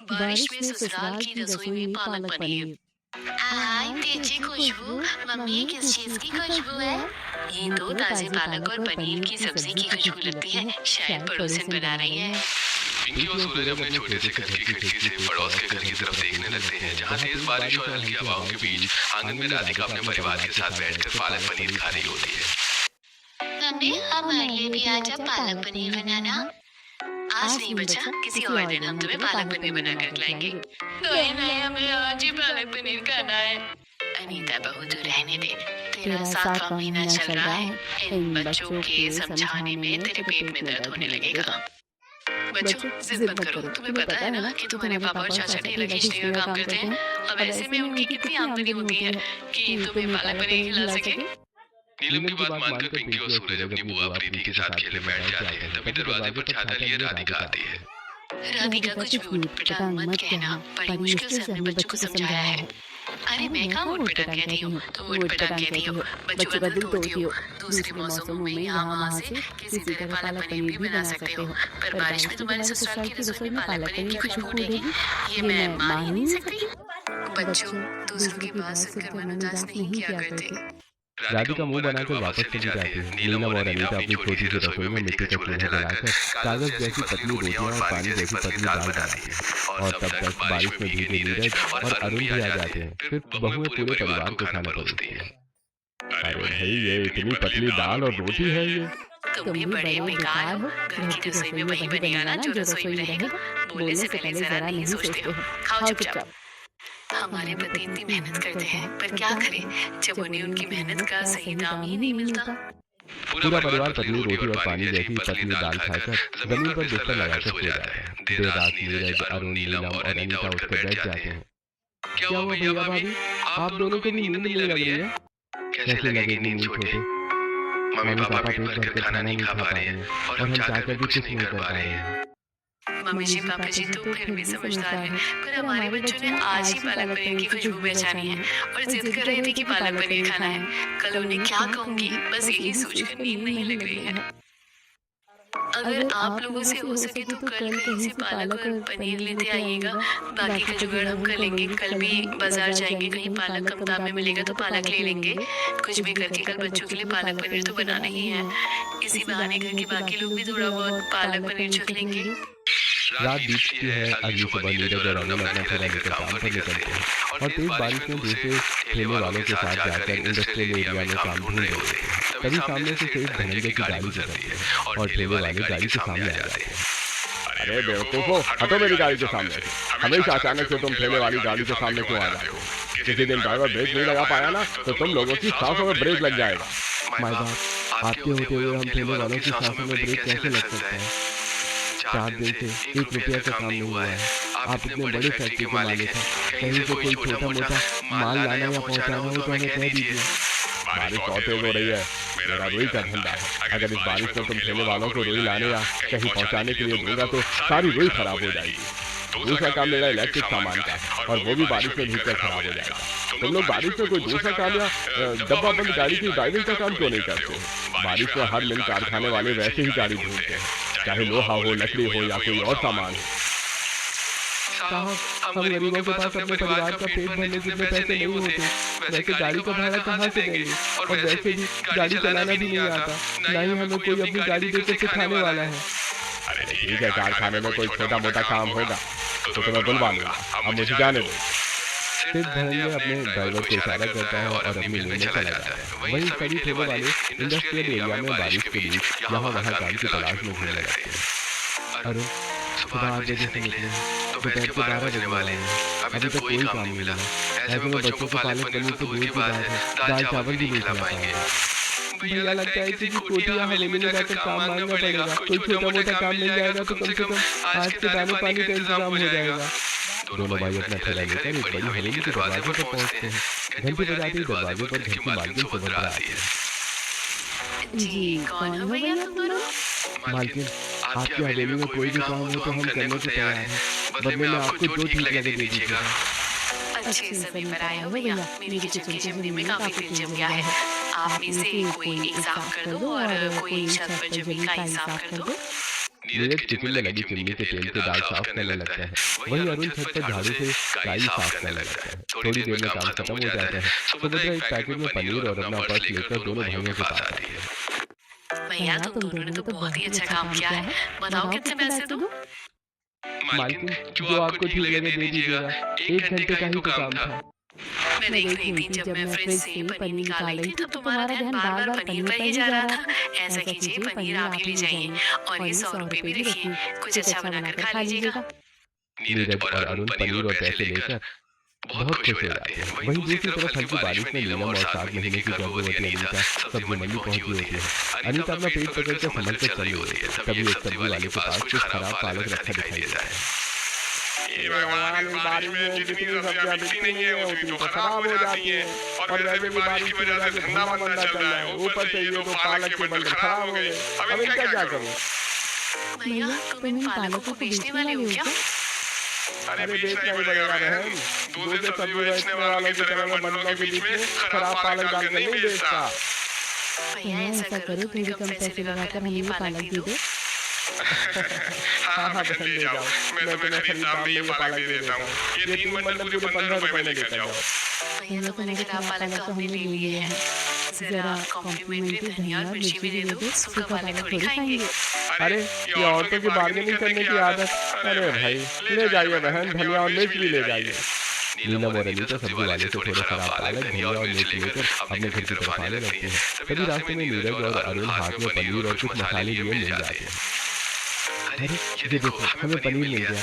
बारिश में ससुराल की रसोई में पालक पनीर। हाय तेजी खुशबू। मम्मी किस चीज की खुशबू है? ये तो ताजे पालक और पनीर की सब्जी की खुशबू लगती है। शायद पड़ोसन बना रही है। पिंकी और सूरज अपने छोटे से घर की खिड़की से पड़ोस के घर की तरफ देखने लगते हैं, जहाँ तेज बारिश और हल्की हवाओं के बीच आंगन में राधिका अपने परिवार के साथ बैठकर पालक पनीर खा रही होती है। मम्मी हमारे लिए भी आज आप पालक पनीर बनाना। आज नहीं बच्चा, किसी और दिन हम तुम्हें पालक पनीर बना कर खिलाएंगे। नहीं नहीं, हमें आज ही पालक पनीर खाना है। अनीता बहू तो रहने दे, तेरा 7वां महीना चल रहा है। इन बच्चों के समझाने में तेरे पेट में दर्द होने लगेगा। बच्चों जिद मत करो, तुम्हें पता है ना कि तुम्हारे पापा और चाचा ठेला खींचने का काम करते हैं। अब ऐसे में उनकी कितनी आमदनी होती है कि तुम्हें पालक पनीर खिला सके। नीलम की बात मानकर पिंकी और सूरज अपनी बुआ प्रीति के साथ खेलने बैठ जाते हैं। तभी दरवाजे पर छाता लिए राधिका आती है। राधिका कुछ ऊट पटांग मत कहना, बड़ी मुश्किल से अपने बच्चों को समझाया है। अरे मैं कहाँ ऊट पटांग कहती हूँ, तुम ऊट पटांग कहती हो। बच्चों का दिल तोड़ती हो। दूसरे मौसमों में यहाँ वहाँ से किसी तरह पालक पनीर भी बना सकते हो, पर बारिश में तुम्हारे ससुराल की रसोई में पालक पनीर की खुशबू उड़ेगी, ये मैं मान ही नहीं सकती। बच्चों दूसरों की बात सुनकर मन उदास नहीं किया करते। राधिका मुंह बनाकर वापस चली जाती है। नीलम और अनीता अपनी छोटी सी रसोई में मिट्टी का चूल्हा जलाकर कागज जैसी पतली रोटियां और पानी जैसी पतली दाल बनाती है। और तब तक बारिश में भीगे नीरज और अरुण भी आ जाते हैं। फिर बहुएं पूरे परिवार को खाना परोसती हैं। अरे भाई, ये इतनी पतली दाल और रोटी है ये। तुम भी बड़े बेकार हो। घर की रसोई में वही बनेगा ना जो रसोई में रहेगा। बोलने से पहले जरा नहीं सोचते हो। खाओ चुपचाप। हमारे पति इतनी मेहनत करते हैं, पर क्या करें जब उन्हें उनकी मेहनत का सही दाम ही नहीं मिलता। पूरा परिवार पतली रोटी और पानी जैसी पतली दाल खाकर जमीन पर बिस्तर लगाकर सो जाता है। देर रात नीरज, अरुण, नीलम और अनीता उठकर बैठ जाते हैं। क्या हुआ भैया भाभी, आप दोनों को भी नींद नहीं लग रही है? कैसे लगेगी नींद छोटे? मम्मी पापा पेट भरकर खाना नहीं खा पा रहे हैं और हम चाहकर भी कुछ नहीं कर पा रहे हैं। मम्मी जी पापा जी तो फिर भी समझदार हैं, पर हमारे बच्चों ने आज ही पालक पनीर की खुशबू पहचानी है और जिद कर रहे थे कि पालक पनीर खाना है। कल उन्हें क्या कहूंगी, बस यही सोचकर नींद नहीं लग रही है। अगर आप लोगों से हो सके तो कल कहीं से पालक और पनीर लेते आइएगा। बाकी का जुगाड़ हम कर लेंगे। कल भी बाजार जाएंगे, कहीं पालक कम दाम में मिलेगा तो पालक ले लेंगे। कुछ भी करके कल बच्चों के लिए पालक पनीर तो बनाना ही है। इसी बहाने घर के बाकी लोग भी थोड़ा बहुत पालक पनीर चख लेंगे। रात बीतती है। अगली सुबह नीरज और अरुण अपना ठेला लेकर काम पर निकलते हैं और तेज बारिश में दूसरे ठेले वालों के साथ जाकर इंडस्ट्रियल एरिया में काम ढूंढ रहे होते हैं। तभी सामने से सेठ धनंजय की गाड़ी गुजरती है और ठेले वाले गाड़ी के सामने आ जाते हैं। अरे बेवकूफो, हटो मेरी गाड़ी के सामने से। हमेशा अचानक से तुम ठेले वाली गाड़ी के सामने क्यों आ जाते हो? किसी दिन ड्राइवर ब्रेक नहीं लगा पाया ना तो तुम लोगों की सांसों में ब्रेक लग जाएगा। माय गॉड, आपके होते हुए हम ठेले वालों की सांसों में ब्रेक कैसे लग सकता है? 4 दिन से 1 रुपया का काम नहीं हुआ है। आप इतने बड़े फैक्ट्री के मालिक हैं, कहीं से कोई छोटा मोटा माल लाना या पहुंचाना हो तो हमें कह दीजिए। बारिश बहुत तेज हो रही है, मेरा रुई का धंधा है। अगर इस बारिश में तुम ठेले वालों को रुई लाने या कहीं पहुंचाने के लिए दूंगा तो सारी रुई खराब हो जाएगी। दूसरा काम मेरा इलेक्ट्रिक सामान का है और वो भी बारिश में भीगकर खराब हो जाएगा। तुम लोग बारिश में कोई दूसरा काम या डब्बा बंद गाड़ी की ड्राइविंग का काम क्यों नहीं करते? बारिश में हर दिन कारखाने वाले वैसे ही गाड़ी ढूंढते हैं, चाहे लोहा हो, लकड़ी हो या कोई और सामान हो। साहब, हम गरीबों के पास अपने परिवार का पेट भरने जितने पैसे नहीं होते, वैसे गाड़ी का भाड़ा कहाँ से देंगे? और वैसे भी गाड़ी चलाना भी नहीं आता, ना ही हमें कोई अपनी गाड़ी देकर सिखाने वाला है। अरे ठीक है, कारखाने में कोई छोटा मोटा काम होगा तो तुम्हें बुलवा लूंगा, अब मुझे जाने दो। फिर धनंजय अपने ड्राइवर को इशारा करता है और अपनी लेन में चला जाता है। वहीं सभी ठेले वाले इंडस्ट्रियल एरिया में बारिश के बीच यहाँ वहाँ काम की तलाश में घूमने लगते हैं। अरुण, सुबह 8 बजे से निकले हैं, दोपहर के 12 बजने वाले हैं, अभी तक कोई काम नहीं मिला। ऐसे में बच्चों को पालक पनीर तो दूर की बात है, दाल चावल भी नहीं खिला पाएंगे। भैया लगता है कि कोटिया हवेली में जाकर काम मांगना पड़ेगा। कोई छोटा मोटा काम मिल जाएगा तो कम से कम आज के दाने पानी का इंतजाम हो जाएगा। दोनों भाई अपना ठेला लेकर एक बड़ी हवेली के दरवाजे पर पहुंचते हैं। घंटी बजाते ही दरवाजे पर घर की मालकिन सुभद्रा आती है। जी कौन हो भैया तुम दोनों? मालकिन, आपकी हवेली में कोई भी काम हो तो हम करने को तैयार हैं, बदले में आपको जो ठीक लगे दे दीजिएगा। अच्छे समय पर आए हो भैया। मेरी किचन की चिमनी में काफी तेल जम गया है। आप में से कोई एक साफ कर दो और कोई छत पर जमीन का ही साफ कर दो। नीरज किचन में लगी चिमनी के तेल के दाग साफ करने लगता है। वहीं अरुण छत पर झाड़ू से काई साफ करने लगता है। थोड़ी देर में काम खत्म हो जाता है। सुभद्रा एक पैकेट में पनीर और अपना पर्स लेकर दोनों भाइयों के पास आती है। भैया तुम दोनों ने तो बहुत ही अच्छा काम किया है, बताओ कितने पैसे दूं? मालकिन, जो आपको ठीक लगे दे दीजिएगा, 1 घंटे का ही तो काम था। मैं देख रही थी जब मैं फ्रिज से पनीर निकाल रही थी तब तुम्हारा ध्यान बार बार पनीर पर ही जा रहा था। ऐसा कीजिए, पनीर आप ही ले जाइए और ये 100 रुपए भी रखिए, कुछ अच्छा बनाकर खा लीजिएगा। नीरज और अरुण पनीर और पैसे लेकर बहुत खुश हो जाते हैं। वहीं दूसरी तरफ हल्की बारिश में नीलम और 7 महीने की गर्भवती अनीता सब्जी मंडी पहुंची होती है। अनीता अपना पेट पकड़कर संभल कर चली होती है। तभी एक सब्जी वाले के पास कुछ खराब पालक रखा दिखाई देता है। ये भगवान, इस बारिश में जितनी सब्जियां बिकती नहीं है उतनी तो खराब हो जाती हैं और वैसे भी बारिश की वजह से धंधा मंदा चल रहा है, ऊपर से ये तो पालक के बंडल खराब हो गए। अब इनका क्या करूं? भैया तुम इन पालकों को बेचने वाले हो क्या? अरे बेचना ही पड़ेगा बहन, दूसरे सब्जी बेचने वालों की तरह मैं मंडियों के बीच में खराब पालक डालकर नहीं बेचता। भैया ऐसा करो, थोड़ी कम पैसे लगाकर हमें ये पालक दे दो। हाँ बहन ले जाओ, मैं तुम्हें खरीद दाम में ये पालक दे देता हूँ। ये 3 बंडल पूरे 15 रुपए में लेकर जाओ। भैया तुम्हारे खराब पालक तो हमने ले लिए हैं, जरा कॉम्प्लीमेंट्री धनिया और मिर्ची भी दे दो, सूखा पालक थोड़ी खाएंगे। अरे ये औरतों की बार्गेनिंग करने की आदत। अरे भाई ले जाइए बहन, धनिया और मिर्च भी ले जाइए। नीलम और अनीता सब्जी वाले से थोड़े खराब पालक, धनिया और मिर्च लेकर अपने घर की तरफ आने लगते हैं। तभी रास्ते में नीरज और अरुण हाथ में पनीर और कुछ मसाले लिए मिल जाते हैं। अरे ये देखो, हमें पनीर मिल गया।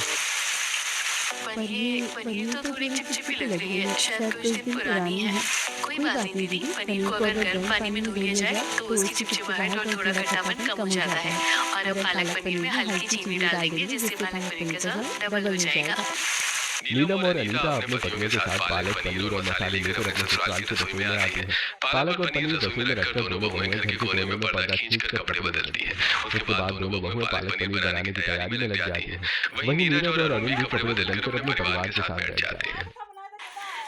पनीर तो थोड़ी चिपचिपी लग रही है, शायद कुछ दिन पुरानी है। कोई बात नहीं दीदी, पनीर को अगर गर्म पानी में धो लिया जाए तो उसकी चिपचिपाहट और थोड़ा खट्टापन कम हो जाता है। और अब पालक पनीर में हल्की चीनी डाल देंगे जिससे पालक पनीर का स्वाद डबल हो जाएगा। नीलम और अनीता अपने पत्नियों के साथ पालक, पनीर और मसाले लेकर अपने ससुराल की रसोई में आते हैं। पालक और पनीर रसोई में रखकर दोनों बहुएं घर के कोने में पर्दा खींचकर कपड़े बदलती हैं। उसके बाद दोनों बहुएं पालक पनीर बनाने की तैयारी में लग जाती हैं। वहीं नीरज और अरुण भी कपड़े बदलकर अपने परिवार के साथ बैठ जाते हैं।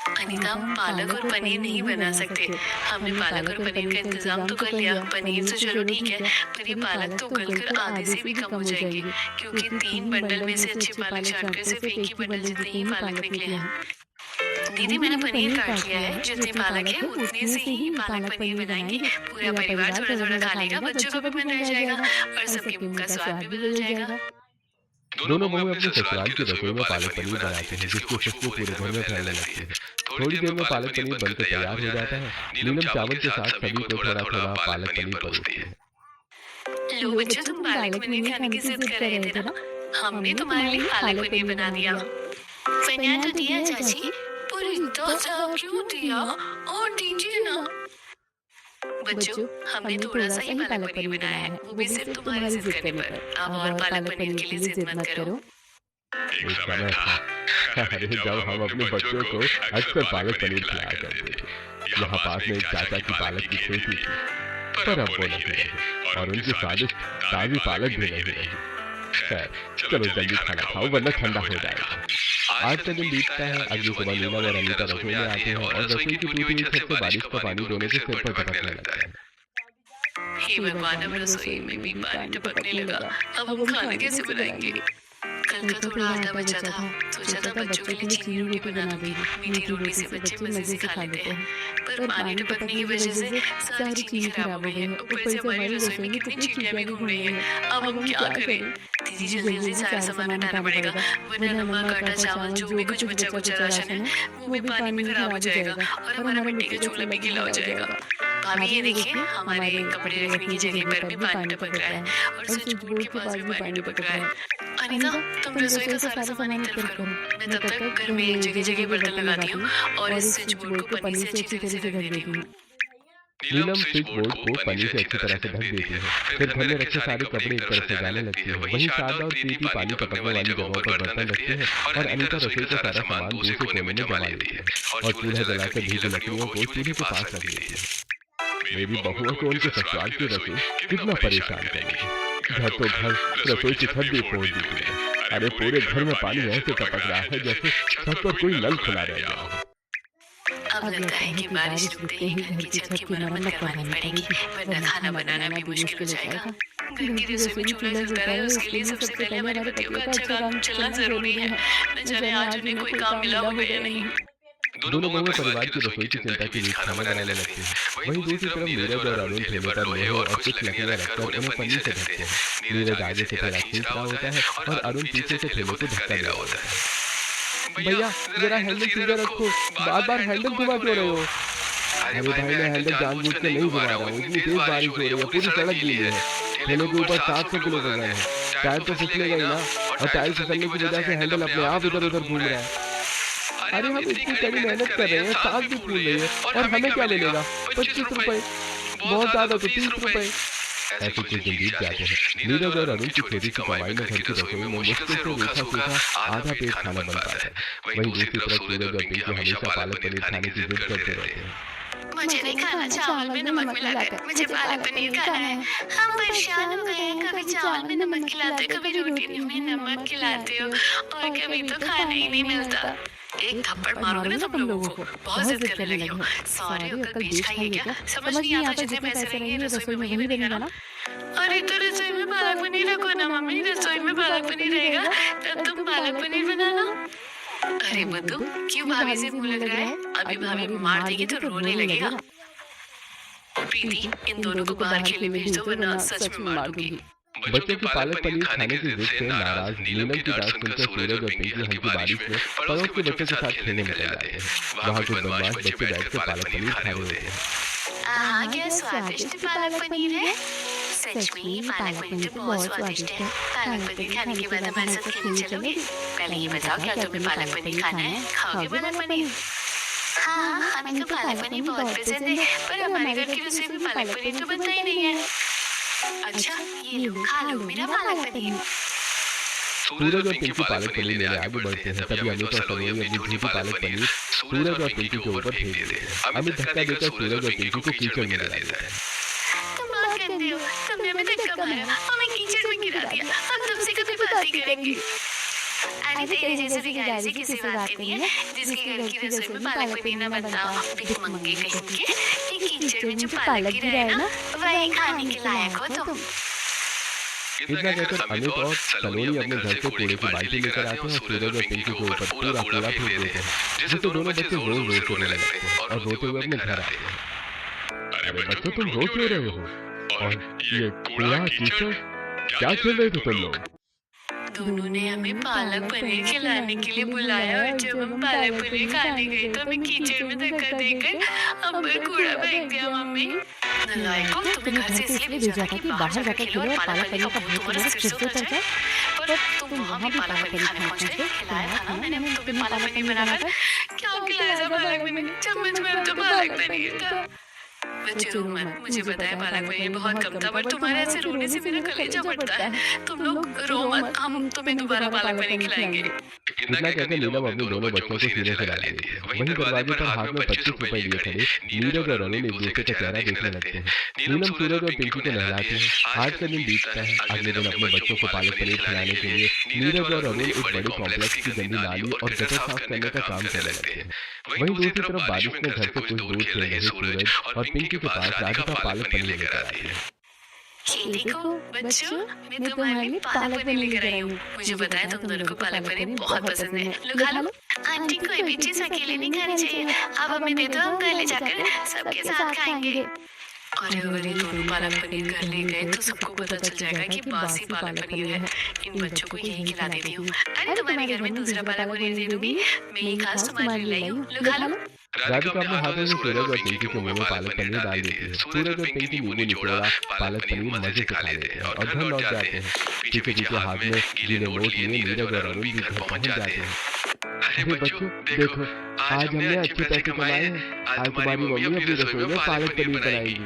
अनीता, हम पालक और पनीर नहीं बना सकते। हमने पालक और पनीर का इंतजाम तो कर लिया, पनीर तो चलो ठीक है, पर ये पालक तो उगलकर आधे से भी कम हो जाएंगे क्योंकि 3 बंडल में से अच्छे पालक छांटकर सिर्फ एक ही बंडल जितने ही पालक निकले हैं। दीदी मैंने पनीर काट लिया है, जितने पालक है उतने से ही पालक पनीर बनाएंगे। पूरा परिवार थोड़ा थोड़ा खा लेगा, बच्चों को भी मिल रह जाएगा और सबके मुंह का स्वाद भी बदल जाएगा। दोनों बहुएं अपने ससुराल की रसोई में पालक पनीर बनाते हैं, जिसकी खुशबू पूरे घर में फैलने लगती है। थोड़ी देर में पालक पनीर बनकर तैयार हो जाता है। नीलम चावल के साथ सभी को थोड़ा थोड़ा पालक पनीर परोसती है। लो बच्चों, तुम पालक पनीर खाने की जिद कर रहे थे ना, हमने तुम्हारे लिए पालक पनीर बना दिया। बना तो दिया चाची, पर इतना सा क्यों दिया? और दीजिए ना। बच्चों, हमने थोड़ा सा ही पालक पनीर बनाया है, वो भी सिर्फ तुम्हारी जिद करने पर। अब और पालक पनीर के लिए जिद मत करो। एक समय था अरे जब हम अपने बच्चों को अक्सर पालक पनीर खिलाया करते थे। यहाँ पास में एक चाचा की पालक की खेती थी, पर अब वो नहीं रहे और उनकी स्वादिष्ट ताजी पालक भी नहीं रही। खैर चलो जल्दी खाना खाओ वरना ठंडा हो जाएगा। आज का दिन बीतता है। अगली सुबह नीलम और अनीता रसोई में आते हैं और रसोई की टूटी हुई छत से बारिश का पानी दोनों के सिर पर टपकने लगता है। हे भगवान, अब रसोई में भी पानी टपकने लगा, अब हम खाना कैसे बनाएंगे? कल का थोड़ा आटा बचा था, सोचा था बच्चों के लिए चीनी रोटी बना दूंगी। मीठी रोटी से बच्चे मजे से खा लेते हैं, पर पानी टपकने की वजह से सारी चीनी खराब हो गई है। ऊपर से हमारी रसोई में कितनी चिड़िया भी घूम रही है। अब हम क्या करें? दीदी जल्दी जल्दी सारा सामान हटाना पड़ेगा, वरना नमक, आटा, चावल जो भी कुछ बचा कुचा राशन है वो भी पानी में खराब हो जाएगा और हमारा मिट्टी का चूल्हा भी गीला हो जाएगा। भाभी ये देखिए, हमारे कपड़े रखने की जगह पर भी पानी टपक रहा है और स्विच बोर्ड के पास भी पानी टपक रहा है। अनीता, तुम रसोई का सारा सामान एक तरफ करो, मैं तब तक घर में जगह जगह बर्तन लगाती हूँ और इस स्विच बोर्ड को पन्नी से अच्छी तरह से ढक देती हूँ। नीलम स्विच बोर्ड को पन्नी से अच्छी तरह से ढक देती है, फिर घर में रखे सारे कपड़े एक तरफ से जाने लगती है। वहीं शारदा और प्रीति पानी टपकने वाली जगहों पर बर्तन रखते हैं और अनीता रसोई का सारा सामान दूसरे कोने में जमा लेती है और चूल्हा जलाकर भीगी लकड़ियों को चूल्हे के पास रख देती है। मेरी बहुओं को उनके ससुराल की रसोई कितना परेशान करेगी। घर तो घर, रसोई की छत भी फोड़ दी गई है। अरे पूरे घर में पानी ऐसे टपक रहा है जैसे छत पर कोई नल खुला रह गया हो। अब लगता है कि बारिश रुकते ही घर की छत की मरम्मत करवानी पड़ेगी, वरना खाना बनाना भी मुश्किल हो जाएगा। घर की रसोई में चूल्हा जलता रहे, उसके लिए सबसे पहले हमारे पतियों का अच्छा काम चलना जरूरी है। न जाने आज उन्हें कोई काम मिला हो या नहीं। दोनों बहुएं परिवार की रसोई की चिंता के बीच खाना बनाने लगती हैं। वहीं दूसरी तरफ नीरज और अरुण ठेले पर लोहे और कुछ लकड़ियां रखकर उन्हें पन्नी से ढकते हैं। नीरज आगे से ठेला खींच रहा होता है और अरुण पीछे से ठेले को धक्का दे रहा होता है। भैया जरा हैंडल सीधा रखो, बार बार हैंडल घुमा क्यों रहे हो? अरे भाई मैं हैंडल जानबूझ के नहीं घुमा रहा हूँ, इतनी तेज बारिश हो रही है, पूरी सड़क गीली है, ठेले के ऊपर 700 किलो वजन है, टायर तो फिसलेगा ही ना, और टायर फिसलने की वजह से हैंडल अपने आप इधर उधर घूम रहा है। अरे हम इतनी कड़ी मेहनत कर रहे हैं, सांस भी फूल रही है, और हमें क्या मिलेगा? 25 रुपए, बहुत ज्यादा तो 30 रुपए। ऐसे कुछ दिन बीत जाते हैं। नीरज और अरुण की छोटी सी कमाई में घर की रसोई में मुश्किल से रूखा सूखा आधा पेट खाना बन पाता है। वहीं दूसरी तरफ सूरज और पिंकी हमेशा पालक पनीर खाने की जिद करते रहते हैं। मुझे नहीं खाना चावल में नमक मिलाकर, मुझे पालक पनीर खाना है। हम परेशान हो गए हैं, कभी चावल में नमक खिलाते हो, कभी रोटी में नमक खिलाते हो, और कभी तो खाना ही नहीं मिलता। एक थप्पड़ मारोगे ना तुम लोगों को, बहुत जिद करने लगे हो। सॉरी होकर बेच खाइए क्या? समझ नहीं आता, जितने पैसे रहेंगे रसोई में वही बनेगा ना। अरे तो रसोई में पालक पनीर रखो ना मम्मी, रसोई में पालक पनीर रहेगा तब तुम पालक पनीर बनाना। अरे बुद्धू, क्यों भाभी से मुंह लग रहा है? अभी भाभी मार देगी तो रोने लगेगा। प्रीति, इन दोनों को बाहर खेलने भेज दो वरना सच में मार दूंगी। बच्चों की पालक पनीर खाने की जिद से नाराज नीलम की डांट सुनकर सूरज और पिंकी हल्की बारिश में पड़ोस के बच्चों के साथ खेलने में चले जाते हैं। वहाँ कुछ बदमाश बच्चे बैठकर पालक पनीर खा रहे होते हैं। आहा, क्या स्वादिष्ट पालक पनीर है। सच में पालक पनीर तो बहुत स्वादिष्ट है। पालक पनीर खाने के बाद हमारे साथ खेलने चलोगे? पहले ये बताओ, क्या तुम्हें पालक पनीर खाना है? खाओगे पालक पनीर? हाँ, हमें तो पालक पनीर बहुत पसंद है, पर हमारे घर की रसोई में पालक पनीर तो बनता ही नहीं है। अच्छा, ये लो, खा लो मेरा पालक पनीर। सूरज और पिंकी पालक पनीर लेने आगे बढ़ते हैं। तभी अमित और सलोनी अपनी झूठी पालक पनीर सूरज और पिंकी के ऊपर फेंक देते हैं। अमित धक्का देकर सूरज और पिंकी को कीचड़ में गिरा देता है। तुम बात करते हो, तुमने हमें धक्का मारा, हमें कीचड़ में गिरा दिया, हम तुमसे कभी बात नहीं करेंगे। अरे तेरे जैसे भिखारी से किसी बात करनी है, जिसके घर की रसोई में पालक पनीर न बनता हो। भिख मंगे कहीं के, ये कीचड़ में जो पालक गिरा है ना, वही खाने के लायक हो तुम। इतना कहकर अमित और सलोनी अपने घर से कूड़े की बाल्टी लेकर आते हैं और सूरज और पिंकी के ऊपर पूरा कूड़ा फेंक देते हैं, जिससे दोनों बच्चे जोर जोर से रोने लगते हैं और रोते हुए अपने घर आते हैं। अरे बच्चों, तुम रो क्यों रहे हो? और ये कूड़ा कीचड़, क्या खेल रहे थे तुम लोग? दोनों ने हमें पालक पनीर खिलाने के लिए बुलाया, और जब हम पालक पनीर खाने गए तो हमें कीचड़ में धक्का देकर हम पर कूड़ा फेंक दिया। मम्मी, नालायकों, तुम्हें घर से इसलिए भेजा था कि बाहर जाकर खेलो और पालक पनीर का भूत तुम्हारे सिर से उतर जाए, पर तुम वहाँ भी पालक पनीर खाने पहुँच गए। खिलाया था ना मैंने तुम्हें पालक पनीर बनाकर? क्या खिलाया था पालक पनीर? चम्मच में तो पालक पनीर था। बच्चों मत, मुझे पता है पालक पनीर बहुत कम था, बट तुम्हारे ऐसे रोने से मेरा कलेजा फटता है। तुम लोग रो मत, हम तुम्हें दोबारा पालक पनीर खिलाएंगे। इतना कहकर नीलम अपने दोनों बच्चों को सीने से ला लेती है। वहीं दरवाजे पर हाथ में 25 रुपए लिए खड़े नीरज और अरुण एक दूसरे का चेहरा देखने लगते हैं। नीलम सूरज और पिंकी को नहलाती है। आज का दिन बीतता है। अगले दिन अपने बच्चों को पालक पनीर खिलाने के लिए नीरज और अरुण एक बड़े कॉम्प्लेक्स की गंदी नाली और गटर साफ करने का काम करने लगते हैं। वहीं दूसरी तरफ बारिश में घर से कुछ दूर खेल रहे सूरज और पिंकी के पास राधिका पालक पनीर लेकर आती है। ये देखो बच्चों, मैं तुम्हारे लिए पालक पनीर लेकर आई हूँ। मुझे पता है तुम दोनों को पालक पनीर बहुत पसंद है। लो खा लो। आंटी, कोई भी चीज अकेले नहीं खानी चाहिए। अब हमें दे दो, हम घर ले जाकर सबके साथ खाएंगे। अरे अगर ये दोनों पालक पनीर घर ले गए तो सबको पता चल जाएगा कि बासी पालक पनीर है। इन बच्चों को यही खिला देती हूँ। अरे तुम्हारे घर में दूसरा पालक पनीर दे दूंगी, मैं ये खास तुम्हारे लिए लाई हूँ। लो खा लो। राधिका अपने हाथों से सूरज और पिंकी के मुंह में पालक पनीर डाल देती है। सूरज और पिंकी नींबू निचोड़ा पालक पनीर मजे से खा लेते हैं और घर लौट जाते हैं। पीछे पीछे हाथ में गीले नोट लिए नीरज और अरुण भी घर पहुंच जाते हैं। अरे बच्चों, देखो, आज हमने अच्छे पैसे कमाए हैं। आज तुम्हारी मम्मी अपनी रसोई में पालक पनीर बनाएगी।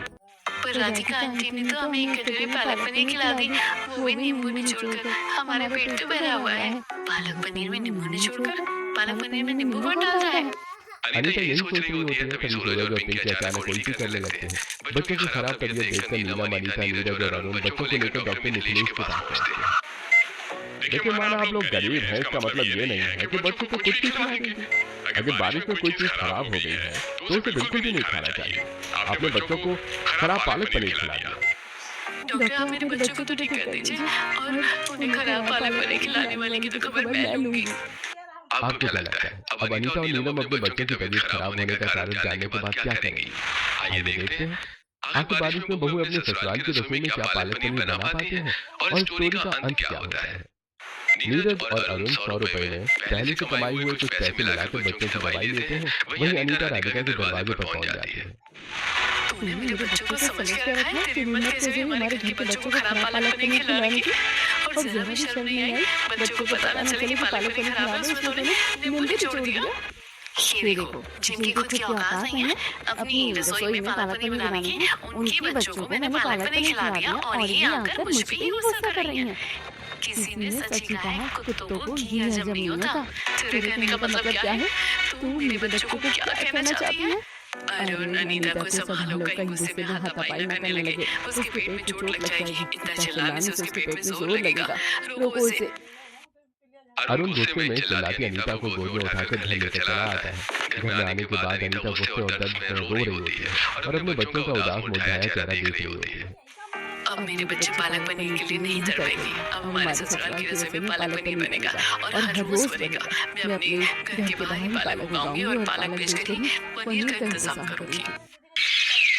पर राधिका आंटी ने तो हमें एक कटोरी पालक पनीर खिला दी, वो भी नींबू निचोड़कर। हमारा पेट तो भरा हुआ है। पालक पनीर में नींबू निचोड़कर? पालक पनीर में नींबू कौन डालता है? अनीता यही सोच रही होती है तभी सूरज और पिंकी अचानक उल्टी करने लगते हैं। बच्चों की खराब तबीयत देखकर नीलम, अनीता, नीरज और अरुण बच्चों को लेकर डॉक्टर मिथिलेश के पास पहुंचते हैं। देखिए माना, आप लोग गरीब हैं, इसका मतलब ये नहीं है कि बच्चों को कुछ भी खिला देंगे। अगर बारिश में कोई चीज खराब हो गई है तो उसे बिल्कुल भी नहीं खाना चाहिए। आपने बच्चों को खराब पालक पनीर खिला दिया। डॉक्टर आप मेरे बच्चों को तो ठीक कर दीजिए और उन्हें खराब पालक पनीर खिलाने वाले की तो खबर मैं लूंगी। आपको क्या लगता है अब अनीता और नीलम अपने बच्चों की तबीयत खराब होने का कारण जानने के बाद क्या करेंगी? आइए देखते हैं आखिर बारिश में बहू अपने ससुराल की रसोई में क्या पालक पनीर बना पाते हैं और स्टोरी का अंत क्या होता है। नीरज और अरुण 100 रुपए में पहले से कमाई हुए कुछ पैसे लगाकर बच्चों की दवाई लेते हैं। वहीं अनीता राधिका के दरवाजे पर पहुंच जाती है। तूने मेरे बच्चों को समझ कर रखा है, तेरी हिम्मत कैसे हुई हमारे घर के बच्चों को खराब पालक पनीर खिलाने की? और जरा भी शर्म नहीं आई बच्चों को पता ना चले कि पालक पनीर खराब है उसको तूने नींबू के छोड़ दिया। ये देखो जिनकी खुद की औकात नहीं है अपनी रसोई में पालक पनीर बनाने की, उनके बच्चों को मैंने पालक पनीर खिला दिया और ये आकर मुझ पे ही गुस्सा कर रही हैं। किसी ने सच ही कहा है कुत्तों को घी हजम नहीं होता। तेरे कहने का मतलब क्या है? तू मेरे बच्चों को क्या कहना चाहती है? अरुण अनीता को संभालो, कहीं गुस्से में हाथापाई न करने लगे, उसके पेट में चोट लग जाएगी। इतना चिल्लाने से उसके पेट में जोर लगेगा, रोको उसे। अरुण गुस्से में चिल्लाती अनीता को गोद में उठाकर घर लेकर चला आता है। घर में आने के बाद अनीता गुस्से और दर्द में रो रही होती है और अपने बच्चों का उदास मुरझाया चेहरा देख रही होती है। अब मेरे बच्चे पालक पनीर के लिए नहीं तड़पेंगे। अब हमारे ससुराल की रसोई में पालक पनीर बनेगा और हर रोज बनेगा। मैं अपने घर के बाहर ही पालक उगाऊंगी और पालक बेचकर ही पनीर का इंतजाम करूंगी।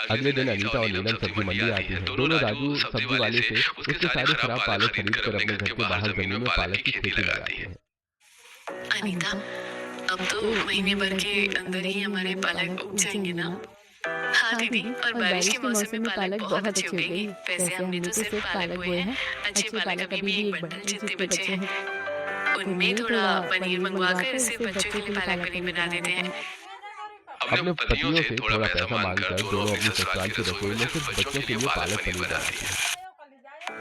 अगले दिन अनीता और नीलम सब्जी मंडी आती है। दोनों राजू सब्जी वाले से उसके सारे खराब पालक खरीद कर अपने घर के बाहर जमीन में पालक की खेती लगाती है। अनीता अब तो महीने भर के अंदर ही हमारे पालक उग जाएंगे ना? हाँ दीदी, और बारिश के मौसम में पालक बहुत अच्छी उगेगी। वैसे हमने तो सिर्फ पालक बोए हैं, अच्छे पालक अभी भी एक बंडल जितने बचे हैं। उनमें थोड़ा पनीर मंगवा कर सिर्फ बच्चों के लिए पालक पनीर बना देते हैं। अपने पतियों से थोड़ा पैसा मांगकर दोनों अपने ससुराल की रसोई में सिर्फ बच्चों के लिए पालक पनीर बनाती है।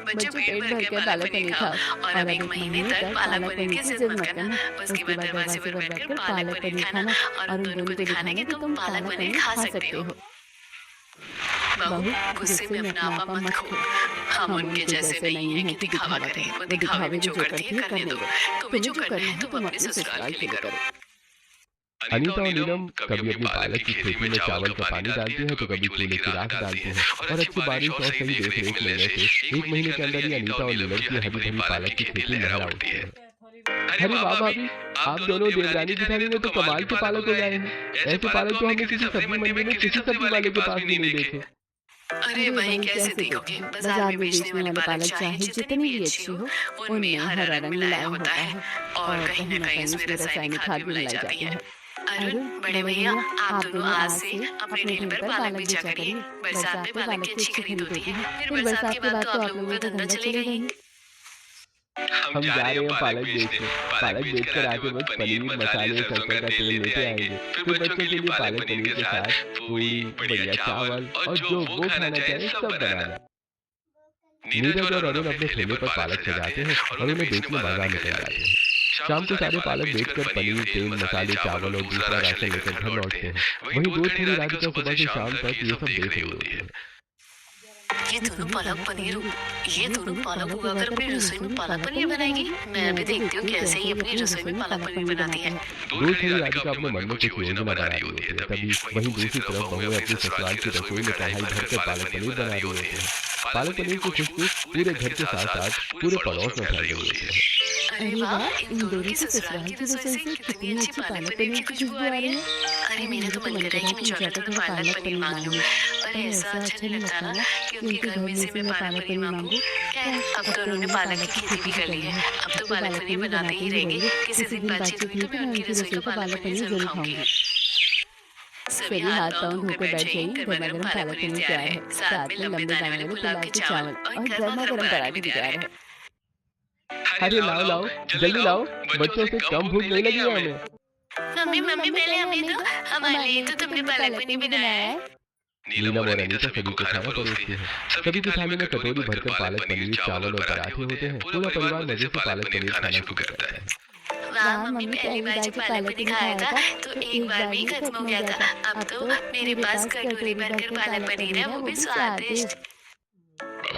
बच्चे पेट भर के पालक पनीर खाओ और अब 1 महीने तक पालक पनीर की जिद मत करना। उसके बाद दरवाजे पर बैठकर पालक पनीर खाना और उन दोनों को दिखाना कि तुम पालक पनीर खा सकते हो। बहू गुस्से में अपना आपा मत खो। हम उनके जैसे नहीं हैं कि दिखावा करें। वो दिखावे में जो करती है करने दो। तुम्हें जो करना है तुम अपने ससुराल के लिए करो। अनीता और नीलम कभी अपनी पालक की खेती में चावल का पानी डालती है तो कभी चूल्हे की राख डालती है और अच्छी बारिश और सही देख रेख मिलने से 1 महीने के अंदर ही अनीता और नीलम की हरी भरी पालक की खेती लहरा उठती है। अरे वाह भाभी, आप दोनों देवरानी जेठानी ने तो कमाल के पालक उगाए हैं। ऐसे पालक तो हमने किसी सब्जी मंडी में किसी सब्जी वाले के पास भी नहीं देखे। अरे वही कैसे देखोगे, बाजार में बेचने वाले पालक चाहे जितनी भी अच्छी हो उनमें हरा रंग मिलाया होता है और कहीं न कहीं उसमें रासायनिक खाद भी मिलाई जाती है। अरुण बड़े भैया, आप दोनों आज से अपने ढेर पर पालक बेचा करिए। बरसात में पालक की अच्छी खरीद होती है, फिर बरसात के बाद तो आप लोगों का धंधा चलेगा ही। हम जा रहे हैं पालक बेचने। पालक बेचकर आके बस पनीर मसाले सरसों का तेल लेते आएंगे। फिर बच्चों के लिए पालक पनीर के साथ पूरी बढ़िया चावल और जो वो खाना चाहे सब बनाना। नीरज और अरुण अपने ठेले पर पालक सजाते हैं और उन्हें बेचने बाजार निकल जाते हैं। शाम को सारे पालक बेचकर पनीर तेल मसाले चावल और दूसरा राशन लेकर घर लौटते हैं। वहीं दूध थोड़ी राधिका सुबह से शाम तक ये सब देख रही होती है। ये दोनों पालक उगाकर अपनी रसोई में पालक पनीर बनाएगी। मैं अभी देखती हूँ कैसे ही अपनी रसोई में पालक पनीर बनाती है। दूध थोड़ी राधिका अपने मन में कुछ योजना बना रही होती है। तभी वहीं दूसरी तरफ बहुएं अपने ससुराल की रसोई में कढ़ाई भरकर पालक पनीर बना रही होती है। पालक पनीर की खुशबू पूरे घर के साथ साथ पूरे पड़ोस में फैल रही होती है। अरे वाह, इन दोनों की ससुराल की रसोई से कितनी अच्छी पालक पनीर की खुशबू आ रही है। अरे मेरा तो मन कर रहा है कि मैं जाकर थोड़ा पालक पनीर मांग लूं, पर ऐसा अच्छा नहीं लगता ना कि उनके घर में से मैं पालक पनीर मांगूं। खैर, अब तो उन्होंने पालक की खेती भी कर ली है, अब तो पालक पनीर बनाते ही रहेंगे। किसी दिन बातचीत हुई तो मैं उनकी रसोई का पालक पनीर जरूर खाऊंगी। सभी हाथ पाँव धोकर बैठ गई। गर्मा गर्म पालक पनीर तैयार है, साथ में लंबे दाने वाले पुलाव के चावल और गर्मा गर्म पराठे भी तैयार है। अरे लाओ लाओ जल्दी लाओ, बच्चों से कम भूख नहीं लगी है हमें। मम्मी पहले हमें तो हमारे लिए तो तुमने पालक पनीर बनाया है। नीलम और अनीता सभी को खाना परोसती है। सभी की थाली में कटोरी भरकर पालक पनीर चावल और पराठे होते हैं। पूरा परिवार मजे से पालक पनीर खाना शुरू करता है। वाह मम्मी, पहली बार जब पालक पनीर खाया था तो एक बार में ही खत्म हो गया था। अब तो मेरे पास कटोरी भरकर पालक पनीर है, वो भी स्वादिष्ट।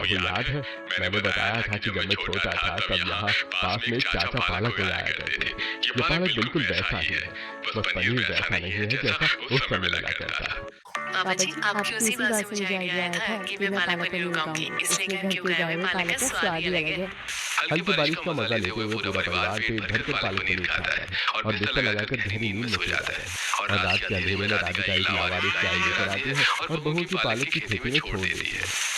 आपको याद है मैंने बताया था कि जब मैं छोटा था तब यहाँ पास में एक चाचा पालक लगाया करते थे। ये पालक बिल्कुल वैसा ही है, बस पनीर वैसा नहीं है जैसा उस समय मिला करता है। पापा जी आपकी उसी बात से मुझे आइडिया आया था कि मैं पालक पनीर उगाऊंगी, इसलिए घर के उगाए हुए पालक का स्वाद ही अलग है। हल्की बारिश का मजा लेते हुए पूरा परिवार पेट भर कर पालक पनीर खाता है और बिस्तर लगाकर गहरी नींद में सो जाता है। और रात के अंधेरे में राधिका एक लावारिस गाय लेकर आती है और बहू की पालक की खेती में छोड़ देती है।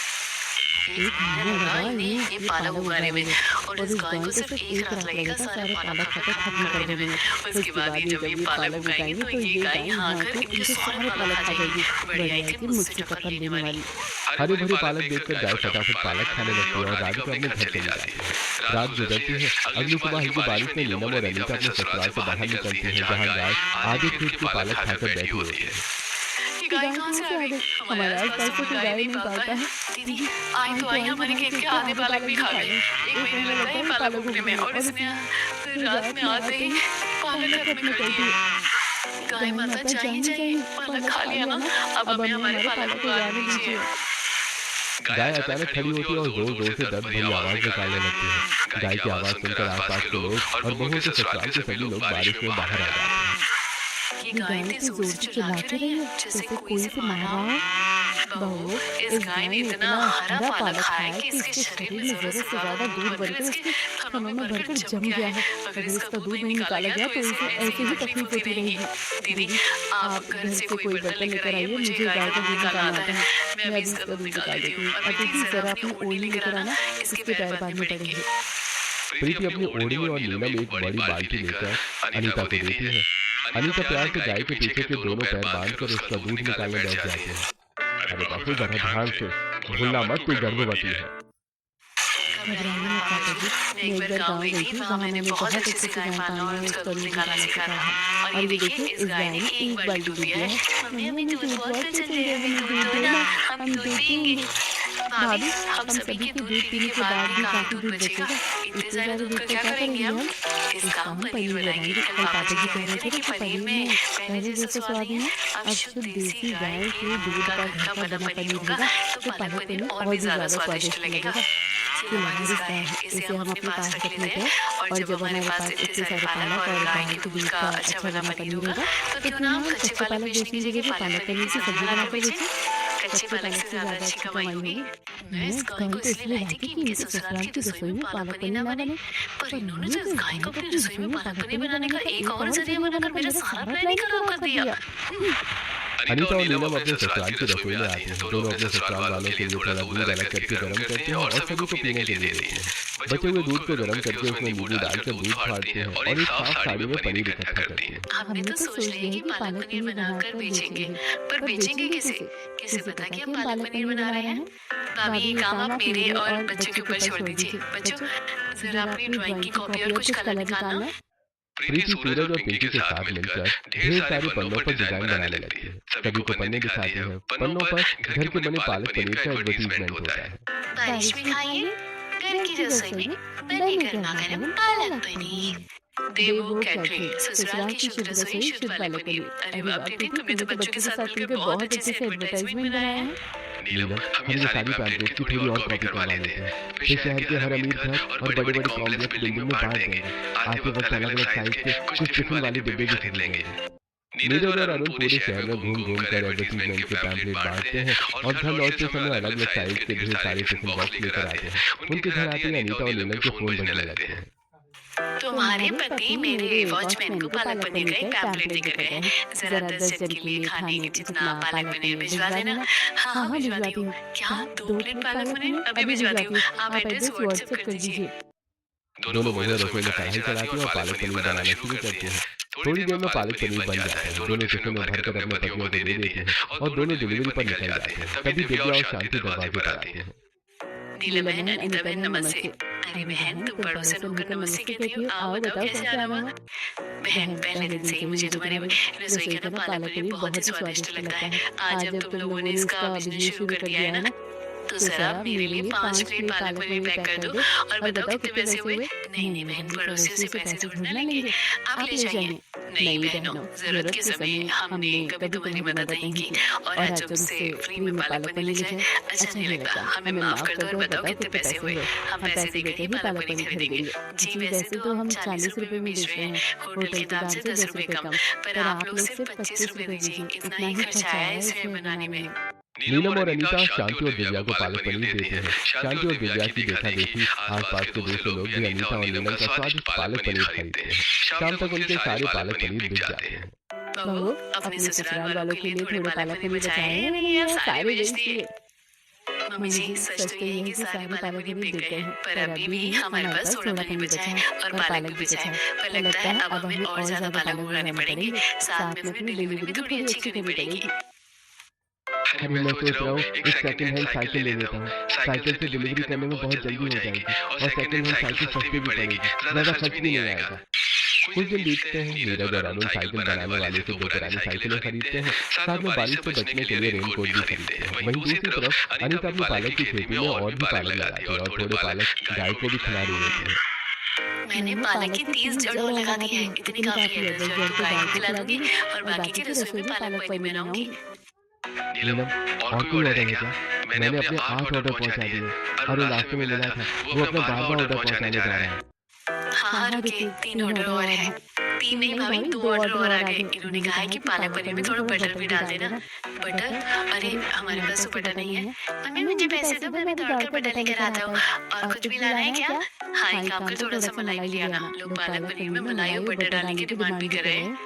एक महीना लगा ये पालक उगाने में और इस गाय को सिर्फ एक रात लगेगा सारे पालक खत्म कर देने में। उसके बाद ये जब ये पालक उगाएंगे तो ये गाय यहाँ आकर इनके सारे पालक खा जाएगी। बढ़िया है कि मुझसे टक्कर लेने वाली। हरे भरे पालक देखकर गाय फटाफट पालक खाने लगती है और राधिका अपने घर चली जाती है। रात गुजरती है। अगली सुबह हल्की बारिश में नीलम और अनीता अपने ससुराल से बाहर निकलती है जहाँ गाय आधे खेत की पालक खाकर बैठी होती है। ये गाय कहाँ से आ गई? हमारे आसपास तो कोई गाय नहीं पालता है। दीदी आई तो आई हमारे खेत के आधे पालक भी खा गई। एक महीने लगता है पालक उगने में और इसने रात में आते ही पालक खत्म कर दी। गाय माता चाहिए पालक खा लिया ना, अब हमें हमारे पालक को उगाने दीजिए। गाय अचानक खड़ी होती है और जोर जोर से दर्द भरी आवाज निकालने लगती है। गाय की आवाज सुनकर आसपास के लोग और बहू के ससुराल के सभी लोग बारिश में बाहर आ जाते हैं। ये गाय इतनी जोर से चिल्लाती रही है जैसे कोई से मार रहा हो। बहू इस गाय ने इतना हरा पालक खाया है कि इसके शरीर में जरूरत से ज्यादा दूध भरकर इसके थनों में भरकर जम गया है। अगर इसका दूध नहीं निकाला गया तो इसे ऐसे ही तकलीफ होती रहेगी। दीदी आप घर से कोई बर्तन लेकर आइए, मुझे गाय का दूध निकालना आता है। मैं अभी इसका दूध निकाल देती हूँ। और दीदी जरा अपनी ओढ़नी लेकर आना, इसके पैर बांधने पड़ेंगे। प्रीति अपनी ओढ़नी और नीलम एक बड़ी बाल्टी लेकर अनीता को देती है। अनीता प्यार से गाय के पीछे के दोनों पैर बांधकर उसका दूध निकालने बैठ जाते हैं। अरे बापू जरा ध्यान से, भूलना मत कोई गर्भवती है। घबराना मत पापा जी, मैं एक बार गाँव गई थी, वहाँ मैंने बहुत अच्छे से गाय पालना और उसका दूध निकालना सीखा था। और ये देखिए इस गाय ने एक बाल्टी दूध दिया है। मम्मी हमें दूध बहुत पसंद है, हमें दूध दो ना, हम दूध पिएंगे। भाभी हम सभी के दूध पीने के बाद भी काफी दूध बचेगा। इतने सारे दूध का क्या करेंगे हम? इसका हम पनीर बनाएंगे। कल पापा जी कह रहे थे कि पनीर में पहले जैसा स्वाद नहीं, अब शुद्ध देसी गाय के दूध का घर का बना पनीर होगा तो पालक पनीर और भी ज्यादा स्वादिष्ट लगेगा। इसे हम अपने पास रख लेते हैं और जब हमारे पास इतने सारे पालक और गाय के दूध का अच्छा बना पनीर होगा तो क्यों ना हम कच्चे पालक बेचने की जगह पालक पनीर की सब्जी बनाकर बेचें। कच्चे पालक से ज्यादा अच्छी कमाई होगी। मैं इस गाय को इसलिए लाई थी कि इनके ससुराल की रसोई में पालक पनीर ना बने, पर इन्होंने तो इस गाय को अपनी रसोई में पालक पनीर बनाने का एक और जरिया बनाकर मेरा सारा प्लान ही खराब कर दिया। अनीता और नीलम अपने ससुराल की रसोई में आते हैं। दोनों अपने ससुराल वालों के लिए थोड़ा दूध अलग करके गर्म करते हैं और सभी को पीने के लिए देते हैं। बचे हुए दूध को गर्म करके उसमें नींबू डालकर दूध फाड़ते हैं और एक साफ साड़ी में पनीर इकट्ठा करते हैं। हमने तो सोच लिया कि पालक पनीर बनाकर बेचेंगे, पर बेचेंगे किसे? किसे पता कि हम पालक पनीर बना रहे हैं? भाभी ये काम आप मेरे और बच्चों के ऊपर छोड़ दीजिए। बच्चों जरा अपनी ड्राइंग की कॉपी और कुछ कलर निकालना। प्रीति सूरज और पिंकी के साथ मिलकर ढेर सारे पन्नों पर डिजाइन बनाने लगती है। सभी को पन्ने दिखाते हैं। पन्नों पर घर के बने पालक पनीर का एडवर्टीजमेंट होता है। बारिश में खाइए घर की रसोई में बने गर्मा गर्म पालक पनीर। देवो कैटरिंग, ससुराल की शुद्ध रसोई शुद्ध पालक पनीर। अरे बाप रे, तुमने तो बच्चों के साथ मिलकर बहुत अच्छे से एडवर्टाइजमेंट बनाया है। नीलम हम ये सारी पैम्पलेट की थोड़ी और कॉपी करवा लेते हैं, फिर शहर के हर अमीर घर और बड़े बड़े कॉम्प्लेक्स बिल्डिंग में बांट देंगे। आते वक्त अलग अलग साइज के कुछ टिफिन वाले डिब्बे भी खरीद लेंगे। नीरज और अरुण पूरे शहर में घूम घूम कर एडवर्टीजमेंट के पैम्पलेट बांटते हैं और घर लौटते समय अलग अलग साइज के ढेर सारे टिफिन बॉक्स लेकर आते हैं। उनके घर आते ही अनीता और नीलम के फोन बजने लगते हैं। तुम्हारे पति मेरे वॉचमैन को पालक पनीर का एक पैम्पलेट देकर गए हैं। जरा 10 जन के लिए खाने के जितना पालक पनीर भिजवा देना। हाँ भिजवाती हूँ। क्या 2 प्लेट पालक पनीर? अभी भिजवाती हूँ, आप एड्रेस व्हाट्सएप कर दीजिए। दोनों महिला रसोई में कढ़ाई चलाती हैं और पालक पनीर बनाना शुरू करते हैं। थोड़ी देर में पालक पनीर बन जाता है। दोनों टिफिन में भरकर अपने पतियों को दे देते हैं और दोनों डिलीवरी पर निकल जाते हैं। तभी दिव्या और शांति दरवाजे पर आती हैं। नीलम बहन, अनीता बहन नमस्ते। अरे बहन तुम बड़ों से होकर नमस्ते कहती हो, आओ बताओ कैसे आना हुआ? बहन पहले दिन से ही मुझे तुम्हारे रसोई का पालक पनीर बहुत ही स्वादिष्ट लगता है। आज जब तुम लोगों ने इसका बिजनेस शुरू कर दिया है ना, तो तो जरा मेरे लिए 5 प्लेट पालक पनीर पैक कर दो और बताओ कितने पैसे हुए। नहीं बहन, पड़ोसियों से पैसे थोड़ी ना लेंगे, आप ले जाइए। नहीं बहनों, जरूरत के समय हमने कभी तुम्हारी मदद नहीं की और आज तुमसे फ्री में पालक पनीर ले जाए अच्छा नहीं लगता। हमें माफ कर दो और बताओ कितने पैसे हुए। हम पैसे देकर ही पालक पनीर खरीदेंगे। जी वैसे तो हम 40 रुपए में बेच रहे हैं, होटल के दाम से 10 रुपए कम, पर आप लोग सिर्फ 25 रुपए दीजिए। इतना ही खर्चा आया है इसे बनाने में। नीलम और अनीता शांति और दिव्या को पालक पनीर देते हैं। शांति और दिव्या की देखा देखी आसपास के दूसरे लोग भी अनीता और नीलम का स्वादिष्ट पालक पनीर खरीदते हैं। शाम तक उनके सारे पालक पनीर बिक जाते हैं। बहू, अपने ससुराल वालों के लिए थोड़े पालक पनीर बचाए हैं मैंने, यार सारे बेच दिए। मम्मी जी, सच तो ये है कि सारे पालक पनीर बिक गए हैं, पर अभी भी हमारे पास थोड़ा पनीर बचा है और पालक भी बचा है। पर लगता है अब हमें और ज्यादा पालक उगाने पड़ेंगे, साथ में अपनी डिलीवरी भी थोड़ी अच्छी करनी पड़ेगी। अरे मैं सोच रहा हूँ एक सेकंड हैंड साइकिल ले लेता हूँ। साइकिल से डिलीवरी करने में बहुत जल्दी हो जाएगी और सेकंड हैंड साइकिल सस्ती भी पड़ेगी, ज्यादा खर्च भी नहीं आएगा। कुछ दिन बीतते हैं। नीरज और अरुण साइकिल बनाने वाले से 2 पुरानी साइकिलें खरीदते हैं, साथ में बारिश से बचने के लिए रेनकोट भी खरीदते हैं। वहीं दूसरी तरफ अनीता अपनी पालक की खेती में और भी पालक लगाती है और थोड़े पालक गाय को भी खिला रही होती है। मैंने पालक की 30 जड़ों लगा दी है, इतनी काफी है। 10 जड़ तो गाय को खिला दूंगी और बाकी की रसोई में पालक पनीर बनाऊंगी। नीलम, और कोई ऑर्डर है क्या? मैंने अपने 8 ऑर्डर पहुंचा दिए। अरुण रास्ते में मिला था, वो अपना 12वां ऑर्डर पहुंचाने जा रहा है। हाँ रुके, 3 ऑर्डर और हैं। 3 नहीं भाभी, 2 ऑर्डर और आ गए। इन्होंने कहा है कि पालक पनीर में थोड़ा बटर भी डाल देना। बटर? अरे हमारे पास तो बटर नहीं है। मम्मी मुझे पैसे दो, मैं दौड़कर बटर लेकर आता हूँ। और कुछ भी लाना है क्या? हाँ, एक काम कर, थोड़ा सा मलाई भी ले आना। लोग पालक पनीर में मलाई और बटर डालने की डिमांड भी कर रहे हैं।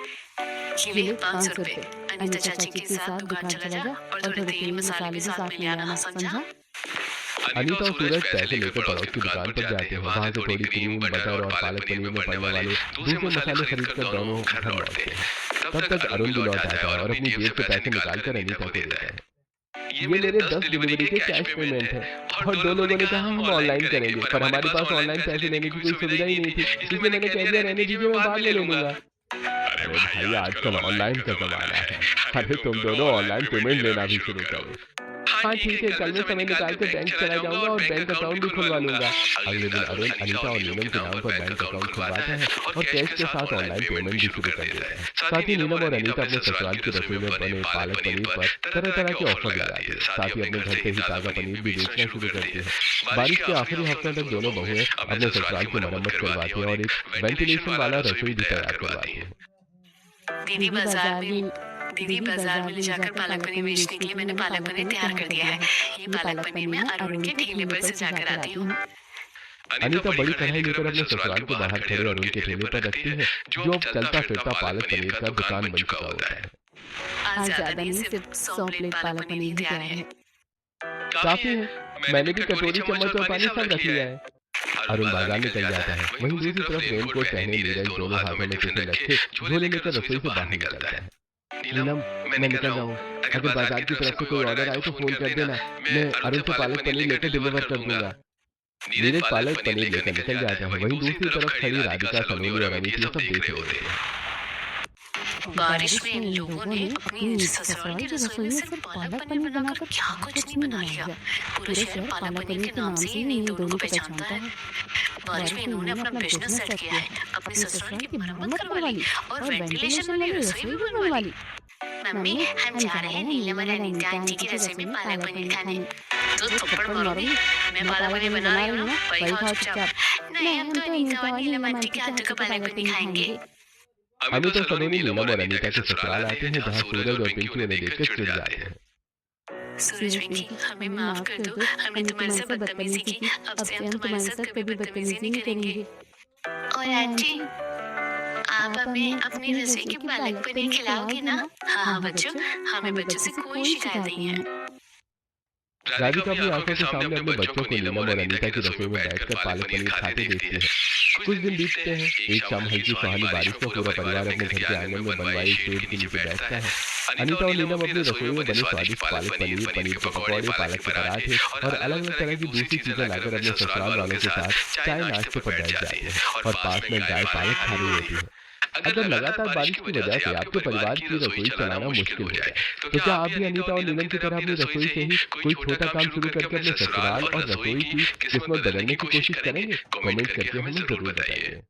ये ले 500 रुपए। अनीता चाची के साथ दुकान चला जा और थोड़े तेल मसाले भी साथ में ले आना, समझा? अनीता और सूरज पैसे लेकर पड़ोस की दुकान पर जाते हैं। वहाँ से थोड़ी क्रीम, बटर और पालक पनीर में पड़ने वाले दूसरे मसाले खरीदकर दोनों घर लौटते हैं। तब तक अरुण भी लौट आता है और अपनी जेब से पैसे निकालकर अनीता को देता है। ये मेरे 10 डिलीवरी के कैश पेमेंट है और 2 लोगों ने कहा हम ऑनलाइन करेंगे, पर हमारे पास ऑनलाइन पैसे लेने की कोई सुविधा ही नहीं थी, इसलिए मैंने कह दिया रहने दीजिए, मैं बाद में ले लूंगा। अरे भाई, आजकल ऑनलाइन का जमाना है। अरे तुम दोनों ऑनलाइन पेमेंट लेना भी शुरू करो। हाँ ठीक है, कल मैं समय निकाल कर बैंक चला जाऊंगा और बैंक अकाउंट भी खुलवा लूंगा। अगले दिन अरुण अनीता और नीलम के नाम पर बैंक अकाउंट खुलवाता है और कैश के साथ ऑनलाइन पेमेंट भी शुरू कर देता है। साथ ही नीलम और अनीता अपने ससुराल की रसोई में बने पालक पनीर पर तरह तरह के ऑफर लगाती है। साथ ही अपने घर से ही ताजा पनीर भी बेचना शुरू करती है। बारिश के आखिरी हफ्ते तक दोनों बहुएं अपने ससुराल की मरम्मत करवाती है और एक वेंटिलेशन वाला रसोई भी तैयार करवाती है। दीदी बाजार में ले जाकर पालक पनीर बेचने के लिए मैंने पालक पनीर तैयार कर दिया है। ये पालक पनीर मैं अरुण के ठेले पर से जाकर आती हूँ। अनीता बड़ी कढ़ाई लेकर अपने ससुराल के बाहर खड़े अरुण के ठेले पर रखती है, जो अब चलता फिरता पालक पनीर का दुकान बन चुका होता है। आज ज्यादा नहीं, सिर्फ 100 प्लेट पालक पनीर ही तैयार है। काफी है, मैंने भी कटोरी, चम्मच और पानी सब रख लिया है। अरुण बाजार निकल जाता है। वहीं दूसरी तरफ रेनकोट पहने नीरज दोनों हाथों में टिफिन रखे झोले लेकर रसोई से बाहर निकलता है। नीलम, मैं निकल रहा हूँ, अगर बाजार की तरफ से कोई ऑर्डर आए तो फोन कर देना, मैं अरुण से पालक पनीर लेकर डिलीवर कर दूंगा। नीरज पालक पनीर लेकर निकल जाता है। वहीं दूसरी तरफ खड़ी राधिका, सलोनी और अनीता सब देख रहे होते हैं। बारिश में इन लोगों ने अपनी ससुराल की रसोई में सिर्फ पालक पनीर बनाकर क्या कुछ नहीं बना लिया। पूरा शहर पालक पनीर के नाम से ही इन दोनों को पहचानता है। बारिश में इन्होंने अपना बिजनेस सेट किया है, अपने ससुराल की मरम्मत करवा ली और वेंटिलेशन वाली रसोई भी बनवा ली। मम्मी, हम जा रहे हैं नीलम और अनीता आंटी की रसोई में पालक पनीर खाने। तो थप्पड़ मारोगी? मैं पालक पनीर बना रही हूँ ना, वही खाओ चुपचाप। नहीं, हम तो अनीता और नीलम आंटी के हाथों का पालक पनीर खाएंगे। अनीता, सलोनी, नीलम और अनीता के ससुराल आते हैं, जहाँ सूरज और पिंकी उन्हें देखकर चिढ़ जाते हैं। सूरज पिंकी, हमें माफ कर दो, हमने तुम्हारे साथ बदतमीजी की। अब से हम तुम्हारे साथ कभी बदतमीजी नहीं करेंगे। और आंटी, आप हमें अपनी रसोई की पालक पनीर खिलाओगे ना? हाँ बच्चों, हमें बच्चों से कोई शिकायत नहीं है। राधिका अपनी आंखों के सामने अपने बच्चों को नीलम और अनीता की रसोई में बैठकर पालक पनीर खाते देखती है। कुछ दिन बीतते हैं। एक शाम हल्की सुहानी बारिश में पूरा परिवार अपने घर के आंगन में बनवाई पेड़ के नीचे बैठता है। अनीता और नीलम अपनी रसोई में बने स्वादिष्ट पालक पनीर, पनीर के पकौड़े, पालक के पराठे और अलग अलग तरह की दूसरी चीजें लाकर अपने ससुराल वालों के साथ चाय नाश्ते पर बैठ जाते हैं और पास में गाय पालक खा रही होती है। अगर लगातार बारिश की वजह से आपके परिवार की रसोई चलाना मुश्किल हो जाए, तो क्या आप भी अनीता और नीलम की तरह अपनी रसोई से ही कोई छोटा काम शुरू करके अपने ससुराल और रसोई की किस्मत बदलने की कोशिश करेंगे? कमेंट करके हमें जरूर बताइए।